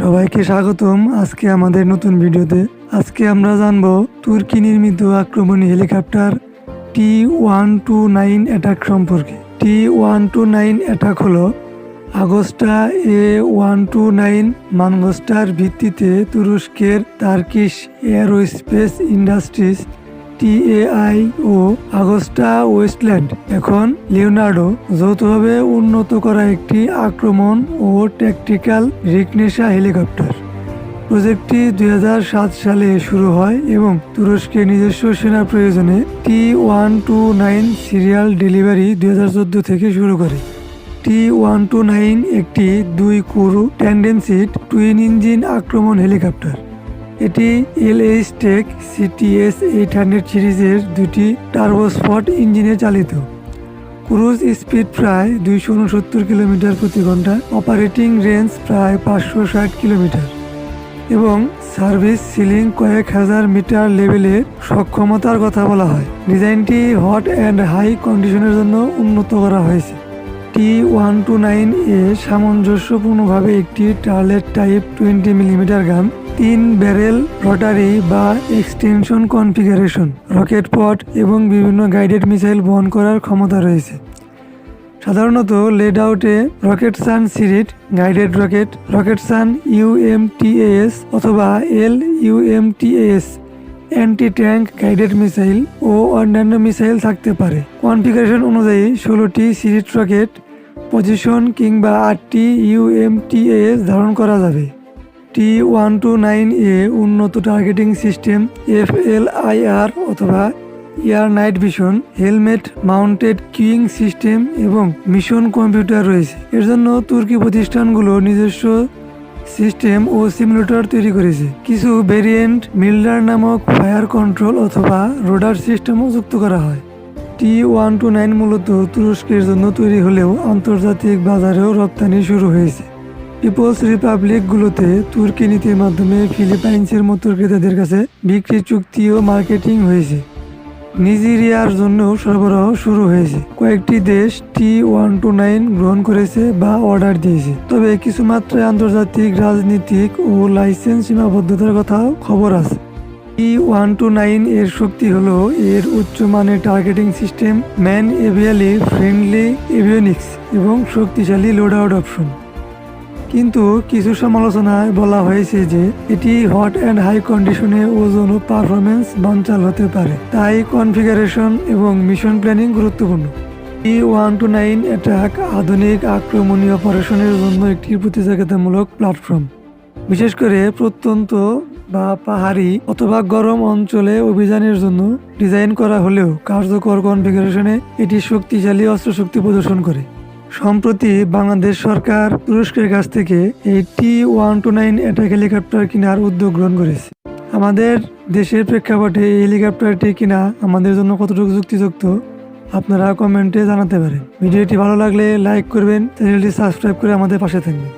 সবাইকে স্বাগতম আজকে আমাদের নতুন ভিডিওতে। আজকে আমরা জানবো তুর্কি নির্মিত আক্রমণী হেলিকপ্টার T-129 অ্যাটাক সম্পর্কে। T-129 অ্যাটাক হলো আগস্টা A-129 মানগস্টার ভিত্তিতে তুরস্কের টার্কিশ এয়ারোস্পেস ইন্ডাস্ট্রিজ TAI ও আগস্টা ওয়েস্টল্যান্ড এখন লিওনার্ডো যৌথভাবে উন্নত করা একটি আক্রমণ ও ট্যাকটিক্যাল রিকনেশা হেলিকপ্টার। প্রজেক্টটি 2007 সালে শুরু হয় এবং তুরস্কের নিজস্ব সেনা প্রয়োজনে T-129 সিরিয়াল ডেলিভারি 2014 থেকে শুরু করে। T-129 একটি 2 crew tandem seat twin engine আক্রমণ হেলিকপ্টার। এটি LH টেক CTS 800 সিরিজের দুটি টার্বোস্পট ইঞ্জিনে চালিত। ক্রুজ স্পিড প্রায় 269 কিলোমিটার প্রতি ঘন্টা, অপারেটিং রেঞ্জ প্রায় 560 কিলোমিটার এবং সার্ভিস সিলিং কয়েক হাজার মিটার লেভেলের সক্ষমতার কথা বলা হয়। ডিজাইনটি হট অ্যান্ড হাই কন্ডিশনের জন্য উন্নত করা হয়েছে। T-129 এ সামঞ্জস্যপূর্ণভাবে একটি টার্লেট টাইপ 20 মিলিমিটার গান, 3 ব্যারেল রটারি বা এক্সটেনশন কনফিগারেশন, রকেট পড এবং বিভিন্ন গাইডেড মিসাইল বহন করার ক্ষমতা রয়েছে। সাধারণত লেড আউটে Roketsan Cirit guided rocket, Roketsan UMTAS অথবা LUMTAS anti tank guided missile ও অন্যান্য মিসাইল থাকতে পারে। কনফিগারেশন অনুযায়ী 16টি সিরিট রকেট, পজিশন কিংবা 8টি UMTAS ধারণ করা যাবে। T-129 এ উন্নত টার্গেটিং সিস্টেম FLIR অথবা air night vision, helmet mounted queueing system এবং মিশন কম্পিউটার রয়েছে। এর জন্য তুর্কি প্রতিষ্ঠানগুলো নিজস্ব সিস্টেম ও সিমুলেটর তৈরি করেছে। কিছু ভেরিয়েন্ট মিল্ডার নামক ফায়ার কন্ট্রোল অথবা রোডার সিস্টেমও যুক্ত করা হয়। T-129 মূলত তুরস্কের জন্য তৈরি হলেও আন্তর্জাতিক বাজারেও রপ্তানি শুরু হয়েছে। পিপলস রিপাবলিকগুলোতে তুর্কি নীতির মাধ্যমে ফিলিপাইন্সের মতো ক্রেতাদের কাছে বিক্রি চুক্তি ও মার্কেটিং হয়েছে। নাইজেরিয়ার জন্যও সরবরাহ শুরু হয়েছে। কয়েকটি দেশ T-129 গ্রহণ করেছে বা অর্ডার দিয়েছে, তবে কিছু মাত্রায় আন্তর্জাতিক রাজনীতিক ও লাইসেন্স সীমাবদ্ধতার কথাও খবর আছে। T-129 এর শক্তি হলো এর উচ্চমানের টার্গেটিং সিস্টেম, ম্যান এভিয়ালি ফ্রেন্ডলি এভিওনিক্স এবং শক্তিশালী লোড আউট অপশন। কিন্তু কিছু সমালোচনায় বলা হয়েছে যে এটি হট অ্যান্ড হাই কন্ডিশনে ওজন ও পারফরমেন্স বানচাল হতে পারে, তাই কনফিগারেশন এবং মিশন প্ল্যানিং গুরুত্বপূর্ণ। T-129 অ্যাটাক আধুনিক আক্রমণী অপারেশনের জন্য একটি প্রতিযোগিতামূলক প্ল্যাটফর্ম। বিশেষ করে প্রত্যন্ত বা পাহাড়ি অথবা গরম অঞ্চলে অভিযানের জন্য ডিজাইন করা হলেও কার্যকর কনফিগারেশনে এটি শক্তিশালী অস্ত্রশক্তি প্রদর্শন করে। সম্প্রতি বাংলাদেশ সরকার তুরস্কের কাছ থেকে এই T-129 অ্যাটাক হেলিকপ্টার কেনার উদ্যোগ গ্রহণ করেছে। আমাদের দেশের প্রেক্ষাপটে এই হেলিকপ্টারটি কিনা আমাদের জন্য কতটুকু যুক্তিযুক্ত আপনারা কমেন্টে জানাতে পারেন। ভিডিওটি ভালো লাগলে লাইক করবেন, চ্যানেলটি সাবস্ক্রাইব করে আমাদের পাশে থাকবেন।